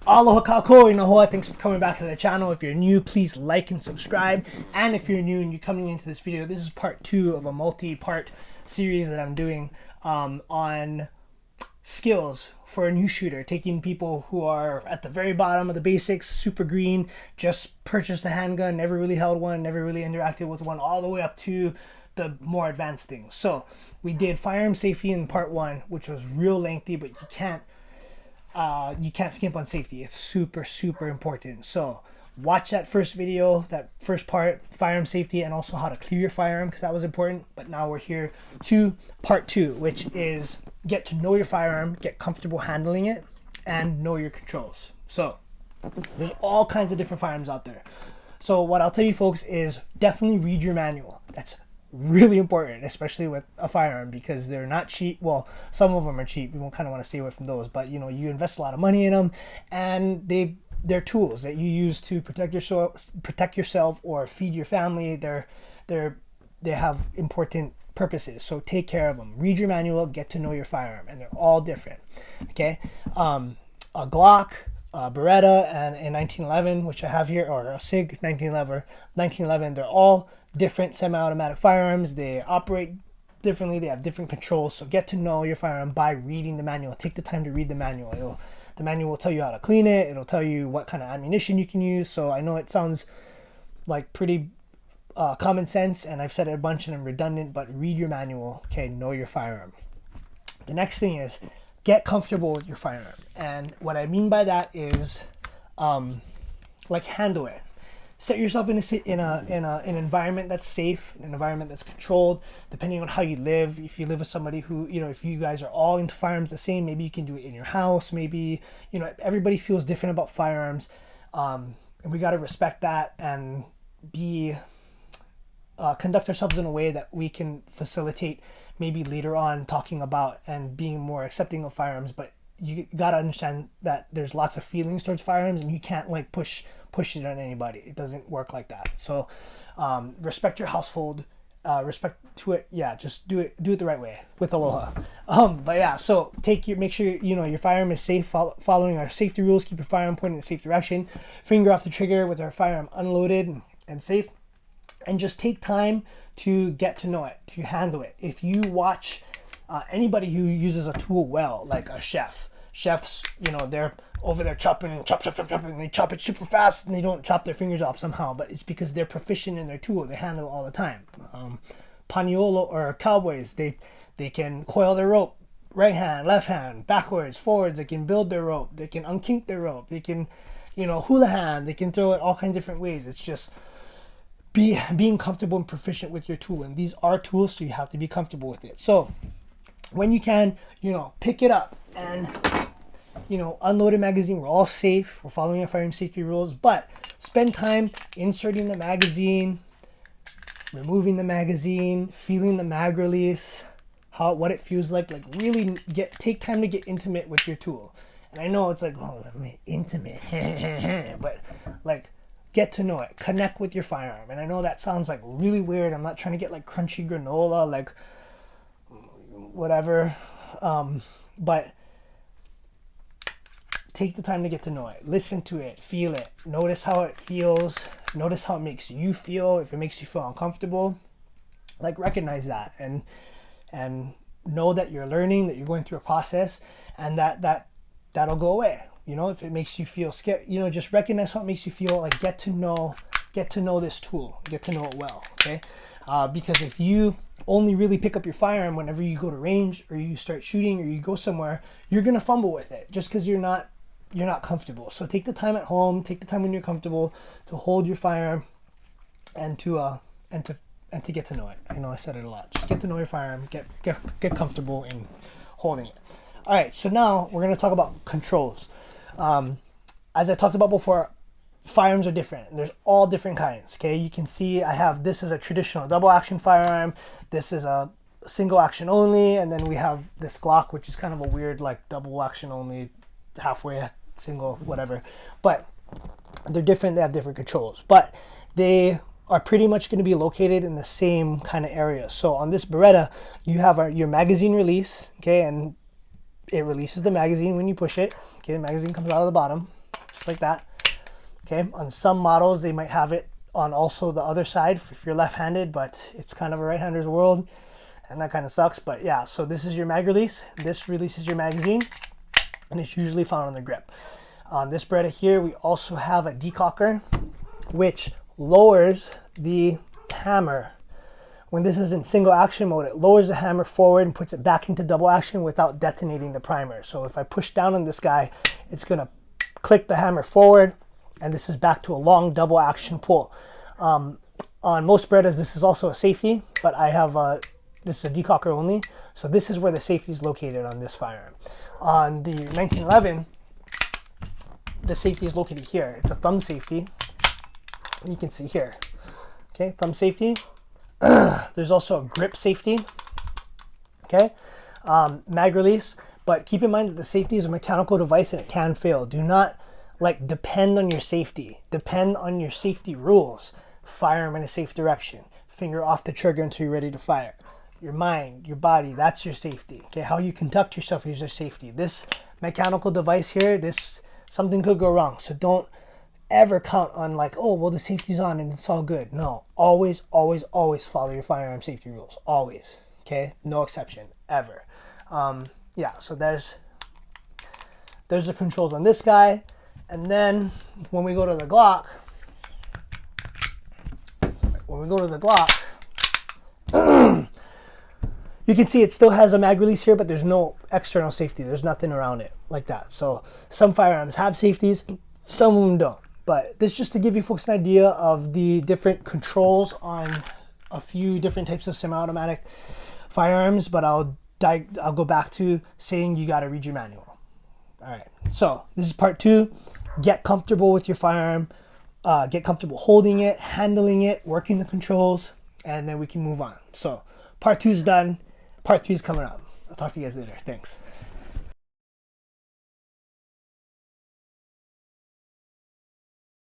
Aloha kako inohoa. Thanks for coming back to the channel. If you're new, please like and subscribe. And if you're new and you're coming into this video, this is part 2 of a multi-part series that I'm doing on skills for a new shooter, taking people who are at the very bottom of the basics, super green, just purchased a handgun, never really held one, never really interacted with one, all the way up to the more advanced things. So we did firearm safety in part 1, which was real lengthy, but you can't skimp on safety. It's super important. So watch that first video, that first part, firearm safety, and also how to clear your firearm, because that was important. But now we're here to part 2, which is get to know your firearm, get comfortable handling it, and know your controls. So there's all kinds of different firearms out there. So what I'll tell you folks is definitely read your manual. That's really important, especially with a firearm, because they're not cheap. Well, some of them are cheap. You kind of want to stay away from those, but you know, you invest a lot of money in them, and they're tools that you use to protect yourself or feed your family. They have important purposes, so take care of them. Read your manual, get to know your firearm, and they're all different. Okay, a Glock, a Beretta, and a 1911, which I have here, or a SIG 1911, they're all different semi-automatic firearms. They operate differently, they have different controls. So get to know your firearm by reading the manual. Take the time to read the manual. The manual will tell you how to clean it. It'll tell you what kind of ammunition you can use. So I know it sounds like pretty common sense, and I've said it a bunch and I'm redundant, but read your manual. Okay, know your firearm. The next thing is get comfortable with your firearm, and what I mean by that is like handle it. Set yourself in an environment that's safe, an environment that's controlled, depending on how you live. If you live with somebody who, you know, if you guys are all into firearms the same, maybe you can do it in your house. Maybe, you know, everybody feels different about firearms, and we got to respect that and conduct ourselves in a way that we can facilitate maybe later on talking about and being more accepting of firearms. But you got to understand that there's lots of feelings towards firearms, and you can't like push it on anybody. It doesn't work like that. So respect your household, respect to it. Yeah, just do it the right way with aloha. But yeah, so make sure you know your firearm is safe, following our safety rules. Keep your firearm pointed in the safe direction, finger off the trigger with our firearm unloaded and safe, and just take time to get to know it, to handle it. If you watch anybody who uses a tool well, like a chefs, you know, they're over there chopping, and they chop it super fast, and they don't chop their fingers off somehow, but it's because they're proficient in their tool. They handle it all the time. Paniolo or cowboys, they can coil their rope, right hand, left hand, backwards, forwards. They can build their rope. They can unkink their rope. They can, you know, hula hand. They can throw it all kinds of different ways. It's just being comfortable and proficient with your tool, and these are tools, so you have to be comfortable with it. So when you can, you know, pick it up and, you know, unload a magazine. We're all safe. We're following our firearm safety rules, but spend time inserting the magazine, removing the magazine, feeling the mag release, what it feels like really take time to get intimate with your tool. And I know it's like, oh, intimate, but like, get to know it, connect with your firearm. And I know that sounds like really weird. I'm not trying to get like crunchy granola, like whatever, but take the time to get to know it. Listen to it, feel it, notice how it feels, notice how it makes you feel. If it makes you feel uncomfortable, like recognize that and know that you're learning, that you're going through a process, and that'll go away. You know, if it makes you feel scared, you know, just recognize how it makes you feel. Like get to know this tool, get to know it well. Okay, because if you only really pick up your firearm whenever you go to range or you start shooting or you go somewhere, you're gonna fumble with it just because you're not comfortable. So take the time at home, take the time when you're comfortable to hold your firearm and to get to know it. I know I said it a lot. Just get to know your firearm, get comfortable in holding it. All right, so now we're gonna talk about controls. As I talked about before, firearms are different. There's all different kinds. Okay, you can see I have this is a traditional double action firearm. This is a single action only, and then we have this Glock, which is kind of a weird like double action only, halfway single, whatever. But they're different. They have different controls, but they are pretty much going to be located in the same kind of area. So on this Beretta, you have your magazine release, okay, and it releases the magazine when you push it. Okay, the magazine comes out of the bottom. just like that. Okay, on some models, they might have it on also the other side if you're left-handed, but it's kind of a right-hander's world, and that kind of sucks. But yeah, so this is your mag release. This releases your magazine, and it's usually found on the grip. On this Beretta here, we also have a decocker, which lowers the hammer. When this is in single action mode, it lowers the hammer forward and puts it back into double action without detonating the primer. So if I push down on this guy, it's gonna click the hammer forward, and this is back to a long double action pull. On most Berettas, this is also a safety, but I have this is a decocker only. So this is where the safety is located on this firearm. On the 1911, the safety is located here. It's a thumb safety. You can see here. Okay, thumb safety. There's also a grip safety. Okay, mag release. But keep in mind that the safety is a mechanical device and it can fail. Do not like depend on your safety. Depend on your safety rules. Firearm in a safe direction. Finger off the trigger until you're ready to fire. Your mind, your body, that's your safety. Okay, how you conduct yourself is your safety. This mechanical device here, something could go wrong. So don't ever count on like, oh, well, the safety's on and it's all good. No, always, always, always follow your firearm safety rules. Always. Okay, no exception, ever. Yeah, so there's the controls on this guy. And then when we go to the Glock, you can see it still has a mag release here, but there's no external safety. There's nothing around it like that. So some firearms have safeties, some of them don't. But this is just to give you folks an idea of the different controls on a few different types of semi-automatic firearms, but I'll go back to saying you got to read your manual. All right, so this is part 2. Get comfortable with your firearm, get comfortable holding it, handling it, working the controls, and then we can move on. So part 2 is done. Part 3 is coming up. I'll talk to you guys later. Thanks.